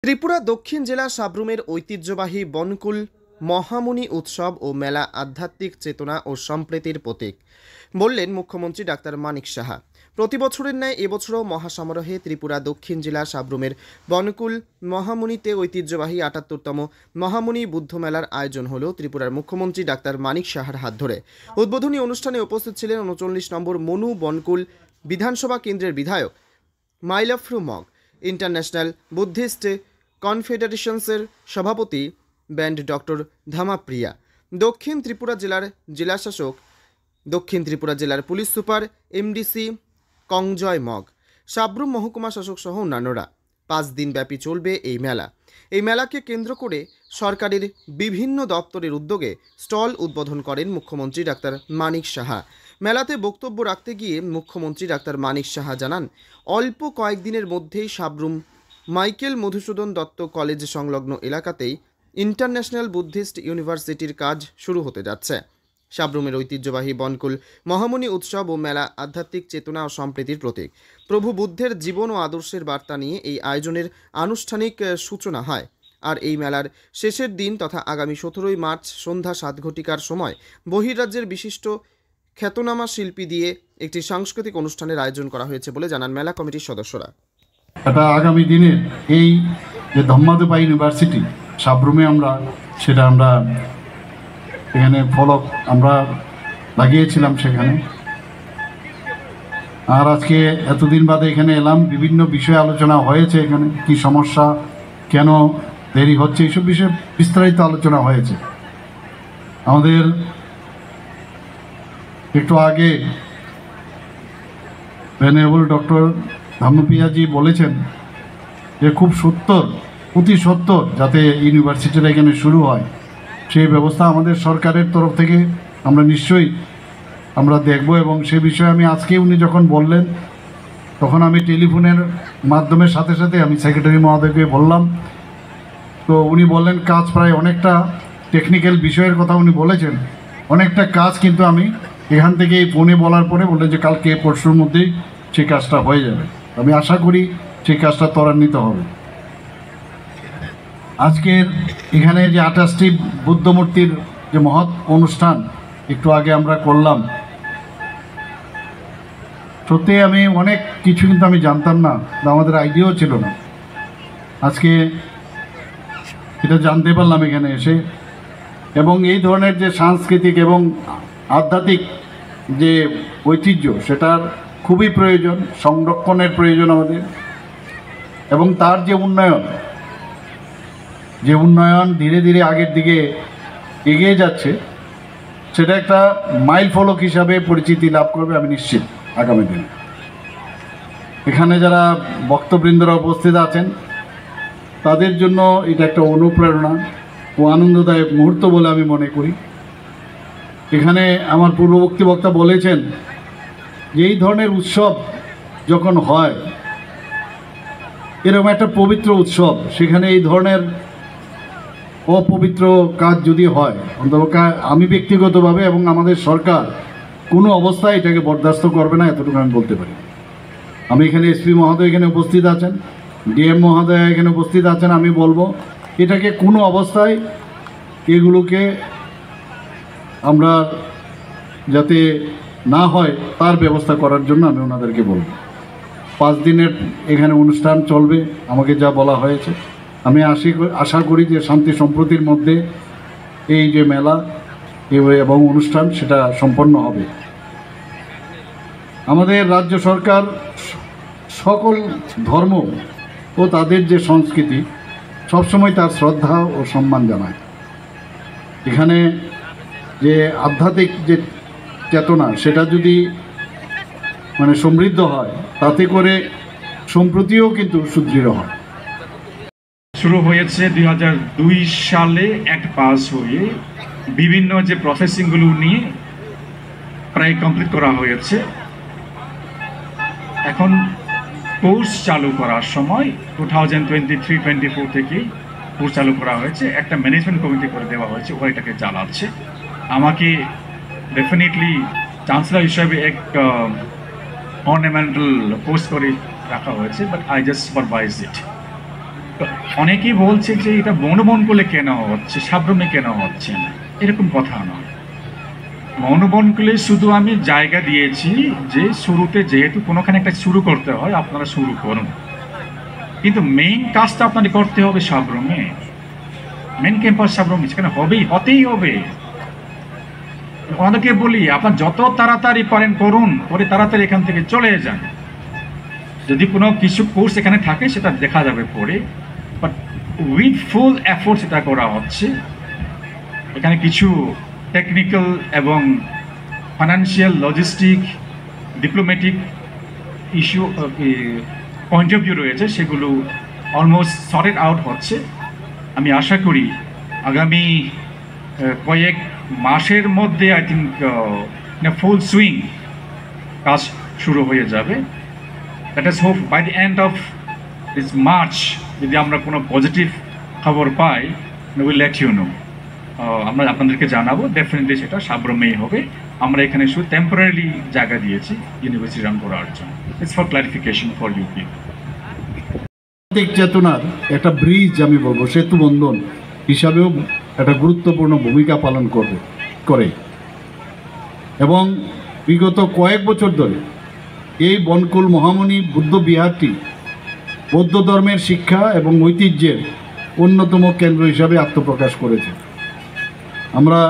ত্রিপুরা দক্ষিণ জেলা সাব্রুমের ঐতিহ্যবাহী বনকুল মহামুনি উৎসব ও মেলা আধ্যাত্মিক চেতনা ও সম্প্রীতির প্রতীক বললেন মুখ্যমন্ত্রী ডাক্তার মানিক সাহা। প্রতি বছরের ন্যায় এবছরও মহাসমারোহে ত্রিপুরা দক্ষিণ জেলা সাব্রুমের বনকুল মহামুনিতে ঐতিহ্যবাহী ৭৮তম মহামুনি বুদ্ধ মেলার আয়োজন হল ত্রিপুরার মুখ্যমন্ত্রী ডাক্তার মানিক সাহার হাত ধরে। উদ্বোধনী অনুষ্ঠানে উপস্থিত ছিলেন ৩৯ নম্বর মনু বনকুল বিধানসভা কেন্দ্রের বিধায়ক মাইলাফ্রু মগ, ইন্টারন্যাশনাল বুদ্ধিস্ট কনফেডারেশনসের সভাপতি ব্যান্ড ডক্টর ধামাপ্রিয়া, দক্ষিণ ত্রিপুরা জেলার জেলাশাসক, দক্ষিণ ত্রিপুরা জেলার police super MDC Kongjoy Mog, Sabroom মহকুমা শাসক সহ অন্যান্যরা। ৫ দিনব্যাপী চলবে এই মেলা। এই মেলাকে কেন্দ্র করে সরকারের বিভিন্ন দপ্তরের উদ্যোগে স্টল উদ্বোধন করেন মুখ্যমন্ত্রী ডাক্তার মানিক সাহা। মেলাতে বক্তব্য রাখতে গিয়ে মুখ্যমন্ত্রী ডাক্তার মানিক সাহা জানান, অল্প কয়েকদিনের মধ্যেই সাব্রুম মাইকেল মধুসূদন দত্ত কলেজ সংলগ্ন এলাকাতেই ইন্টারন্যাশনাল বুদ্ধিস্ট ইউনিভার্সিটির কাজ শুরু হতে যাচ্ছে। সাব্রুমের ঐতিহ্যবাহী বনকুল মহামুনি উৎসব ও মেলা আধ্যাত্মিক চেতনা ও সম্প্রীতির প্রতীক। প্রভু বুদ্ধের জীবন ও আদর্শের বার্তা নিয়ে এই আয়োজনের আনুষ্ঠানিক সূচনা হয়। আর এই মেলার শেষের দিন তথা আগামী ১৭ই মার্চ সন্ধ্যা ৭ ঘটিকার সময় বহির্রাজ্যের বিশিষ্ট খ্যাতনামা শিল্পী দিয়ে একটি সাংস্কৃতিক অনুষ্ঠানের আয়োজন করা হয়েছে বলে জানান মেলা কমিটির সদস্যরা। এটা আগামী দিনে এই যে ধম্মাদুপা ইউনিভার্সিটি সাব্রুমে আমরা এখানে ফলক আমরা লাগিয়েছিলাম সেখানে। আর আজকে এতদিন বাদে এখানে এলাম, বিভিন্ন বিষয়ে আলোচনা হয়েছে, এখানে কি সমস্যা, কেন দেরি হচ্ছে, এইসব বিষয়ে বিস্তারিত আলোচনা হয়েছে। আমাদের একটু আগে ভেনেবল ডক্টর ধামপ্রিয়াজি বলেছেন যে খুব অতি সত্তর যাতে ইউনিভার্সিটিটা এখানে শুরু হয়, সেই ব্যবস্থা আমাদের সরকারের তরফ থেকে আমরা দেখব। এবং সে বিষয়ে আমি আজকে উনি যখন বললেন তখন আমি টেলিফোনের মাধ্যমে সাথে সাথে আমি সেক্রেটারি মহোদয়কে বললাম। তো উনি বললেন কাজ প্রায় অনেকটা টেকনিক্যাল বিষয়ের কথা উনি বলেছেন, অনেকটা কাজ কিন্তু আমি এখান থেকে ফোনে বলার পরে বললেন যে কালকে পরশুর মধ্যেই সেই কাজটা হয়ে যাবে। আমি আশা করি সেই কাজটা ত্বরান্বিত হবে। আজকের এখানে যে ২৮টি বুদ্ধমূর্তির যে মহৎ অনুষ্ঠান একটু আগে আমরা করলাম, সত্যি আমি অনেক কিছু কিন্তু আমি জানতাম না, আমাদের আইডিয়াও ছিল না। আজকে এটা জানতে পারলাম এখানে এসে। এবং এই ধরনের যে সাংস্কৃতিক এবং আধ্যাত্মিক যে ঐতিহ্য সেটার খুবই প্রয়োজন, সংরক্ষণের প্রয়োজন আমাদের। এবং তার যে উন্নয়ন ধীরে ধীরে আগের দিকে এগিয়ে যাচ্ছে, সেটা একটা মাইল ফলক হিসাবে পরিচিতি লাভ করবে আমি নিশ্চিত আগামী দিনে। এখানে যারা বক্তবৃন্দরা উপস্থিত আছেন তাদের জন্য এটা একটা অনুপ্রেরণা ও আনন্দদায়ক মুহূর্ত বলে আমি মনে করি। এখানে আমার পূর্ববর্তী বক্তা বলেছেন যে এই ধরনের উৎসব যখন হয়, এরকম একটা পবিত্র উৎসব, সেখানে এই ধরনের অপবিত্র কাজ যদি হয়, অন্তপক্ষে আমি ব্যক্তিগতভাবে এবং আমাদের সরকার কোনো অবস্থায় এটাকে বরদাস্ত করবে না, এতটুকু আমি বলতে পারি। আমি এখানে এসপি মহোদয় এখানে উপস্থিত আছেন, ডিএম মহোদয় এখানে উপস্থিত আছেন, আমি বলবো এটাকে কোনো অবস্থায় এগুলোকে আমরা যাতে না হয় তার ব্যবস্থা করার জন্য আমি ওনাদেরকে বলব। 5 দিনের এখানে অনুষ্ঠান চলবে আমাকে যা বলা হয়েছে। আমি আশা করি যে শান্তি সম্প্রীতির মধ্যে এই যে মেলা এবং অনুষ্ঠান সেটা সম্পন্ন হবে। আমাদের রাজ্য সরকার সকল ধর্ম ও তাদের যে সংস্কৃতি সবসময় তার শ্রদ্ধা ও সম্মান জানায়। এখানে যে আধ্যাত্মিক যে চেতনা সেটা যদি সমৃদ্ধ হয়, তাতে করে সম্প্রীতিও কিন্তু সুদৃঢ় হয়। শুরু হয়েছে 2002 সালে অ্যাক্ট পাস হয়ে বিভিন্ন যে প্রসেসিংগুলো নিয়ে প্রায় কমপ্লিট করা হয়েছে। এখন কোর্স চালু করার সময় 2023-24 থেকে কোর্স চালু করা হয়েছে, একটা ম্যানেজমেন্ট কমিটি করে দেওয়া হয়েছে, ওরা এটাকে চালাচ্ছে। আমাকে ডেফিনেটলি চ্যান্সেলর হিসাবে এক অর্নামেন্টাল পোস্ট করে রাখা হয়েছে, বাট আই জাস্ট সুপারভাইজ ইট। তো অনেকেই বলছে যে এটা বনবনকুলে কেন হচ্ছে, সাব্রমে কেন হচ্ছে না, এরকম কথা নয়। বনবনকুলে শুধু আমি জায়গা দিয়েছি যে শুরুতে যেহেতু কোনোখানে একটা শুরু করতে হয়, আপনারা শুরু করুন, কিন্তু মেইন কাজটা আপনাদের করতে হবে সাব্রমে। মেন ক্যাম্পাস সাব্রমে, সেখানে হতেই হবে। ওনাদেরকে বলি আপনার যত তাড়াতাড়ি পারেন করুন, করে তাড়াতাড়ি এখান থেকে চলে যান। যদি কোনো কিছু কোর্স এখানে থাকে সেটা দেখা যাবে পরে, বাট উইথ ফুল এফোর্ট সেটা করা হচ্ছে। এখানে কিছু টেকনিক্যাল এবং financial, logistic, diplomatic issue point of view রয়েছে, সেগুলো অলমোস্ট সর্টেড আউট হচ্ছে। আমি আশা করি আগামী কয়েক মাসের মধ্যে আই থিঙ্ক ফুল সুইং কাজ শুরু হয়ে যাবে। That is hope by the end of this March যদি আমরা কোনো পজিটিভ খবর পাই, উইল লেট ইউ নো, আমরা আপনাদেরকে জানাবো। ডেফিনেটলি সেটা সাব্রমেই হবে। আমরা এখানে শুধু টেম্পোরারি জায়গা দিয়েছি ইউনিভার্সিটি রান করার জন্য। It's for clarification for you people. চেতনার একটা ব্রিজ আমি বলবো, সেতু বন্ধন হিসাবেও একটা গুরুত্বপূর্ণ ভূমিকা পালন করে এবং বিগত কয়েক বছর ধরে এই বনকুল মহামুনি বুদ্ধ বিহারটি বৌদ্ধ ধর্মের শিক্ষা এবং ঐতিহ্যের অন্যতম কেন্দ্র হিসাবে আত্মপ্রকাশ করেছে। আমরা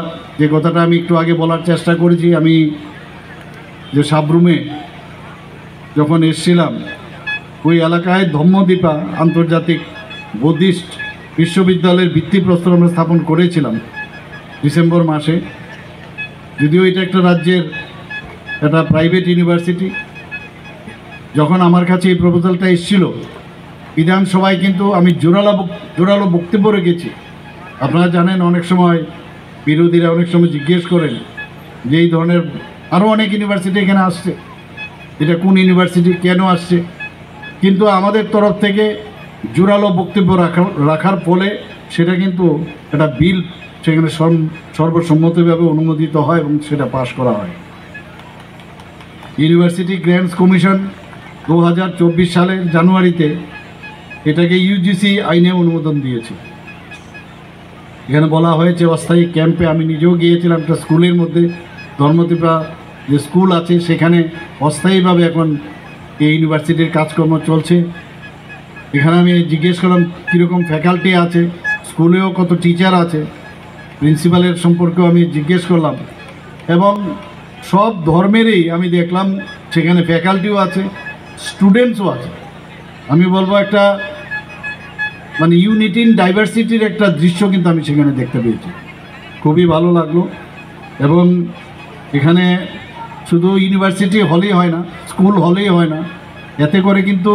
যে কথাটা আমি একটু আগে বলার চেষ্টা করেছি, আমি যে সাব্রুমে যখন এসেছিলাম, ওই এলাকায় ধম্মদীপা আন্তর্জাতিক বুদ্ধিস্ট বিশ্ববিদ্যালয়ের ভিত্তিপ্রস্তর আমরা স্থাপন করেছিলাম ডিসেম্বর মাসে। যদিও এটা একটা রাজ্যের একটা প্রাইভেট ইউনিভার্সিটি, যখন আমার কাছে এই প্রপোজালটা এসেছিল বিধানসভায় কিন্তু আমি জোরালো বক্তব্য রেখেছি। আপনারা জানেন অনেক সময় বিরোধীরা অনেক সময় জিজ্ঞেস করেন যে এই ধরনের আরও অনেক ইউনিভার্সিটি এখানে আসছে, এটা কোন ইউনিভার্সিটি, কেন আসছে, কিন্তু আমাদের তরফ থেকে জোরালো বক্তব্য রাখার ফলে সেটা কিন্তু একটা বিল সেখানে সর্বসম্মতভাবে অনুমোদিত হয় এবং সেটা পাশ করা হয়। ইউনিভার্সিটি গ্র্যান্টস কমিশন 2024 সালের জানুয়ারিতে এটাকে ইউজিসি আইনে অনুমোদন দিয়েছে। এখানে বলা হয়েছে অস্থায়ী ক্যাম্পে, আমি নিজেও গিয়েছিলাম একটা স্কুলের মধ্যে, ধর্মদীপা যে স্কুল আছে সেখানে অস্থায়ীভাবে এখন এই ইউনিভার্সিটির কাজকর্ম চলছে। এখানে আমি জিজ্ঞেস করলাম কীরকম ফ্যাকাল্টি আছে, স্কুলেও কত টিচার আছে, প্রিন্সিপালের সম্পর্কেও আমি জিজ্ঞেস করলাম এবং সব ধর্মেরই আমি দেখলাম সেখানে ফ্যাকাল্টিও আছে, স্টুডেন্টসও আছে। আমি বলবো একটা মানে ইউনিটি ইন ডাইভার্সিটির একটা দৃশ্য কিন্তু আমি সেখানে দেখতে পেয়েছি, খুবই ভালো লাগলো। এবং এখানে শুধু ইউনিভার্সিটি হলেই হয় না, স্কুল হলেই হয় না, এতে করে কিন্তু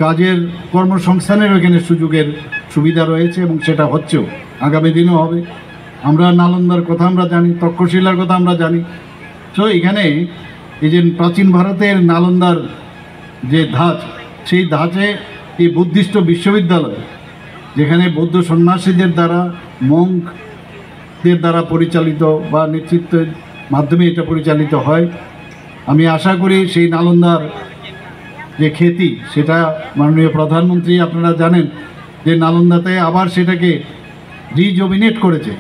কাজের কর্মসংস্থানের এখানে সুযোগের সুবিধা রয়েছে এবং সেটা হচ্ছেও, আগামী দিনও হবে। আমরা নালন্দার কথা আমরা জানি, তক্ষশিলার কথা আমরা জানি। তো এখানে এই যে প্রাচীন ভারতের নালন্দার যে ধাঁচ, সেই ধাঁচে এই বুদ্ধিস্ট বিশ্ববিদ্যালয়, যেখানে বৌদ্ধ সন্ন্যাসীদের দ্বারা, মঙ্কদের দ্বারা পরিচালিত বা নেতৃত্বের মাধ্যমে এটা পরিচালিত হয়। আমি আশা করি সেই নালন্দার যে খ্যাতি, সেটা মাননীয় প্রধানমন্ত্রী আপনারা জানেন যে নালন্দাতে আবার সেটাকে রিজুভিনেট করেছে।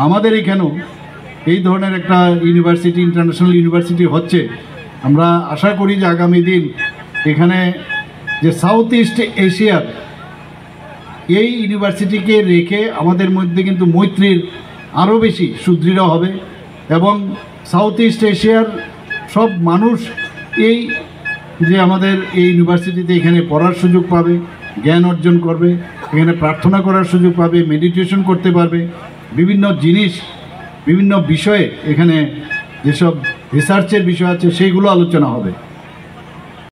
আমাদের এখানেও এই ধরনের একটা ইউনিভার্সিটি, ইন্টারন্যাশনাল ইউনিভার্সিটি হচ্ছে। আমরা আশা করি যে আগামী দিন এখানে যে সাউথ ইস্ট এশিয়ার এই ইউনিভার্সিটিকে রেখে আমাদের মধ্যে কিন্তু মৈত্রীর আরও বেশি সুদৃঢ় হবে এবং সাউথ ইস্ট এশিয়ার সব মানুষ এই যে আমাদের এই ইউনিভার্সিটিতে এখানে পড়ার সুযোগ পাবে, জ্ঞান অর্জন করবে, এখানে প্রার্থনা করার সুযোগ পাবে, মেডিটেশন করতে পারবে, বিভিন্ন জিনিস, বিভিন্ন বিষয়ে এখানে যেসব রিসার্চের বিষয় আছে সেইগুলো আলোচনা হবে।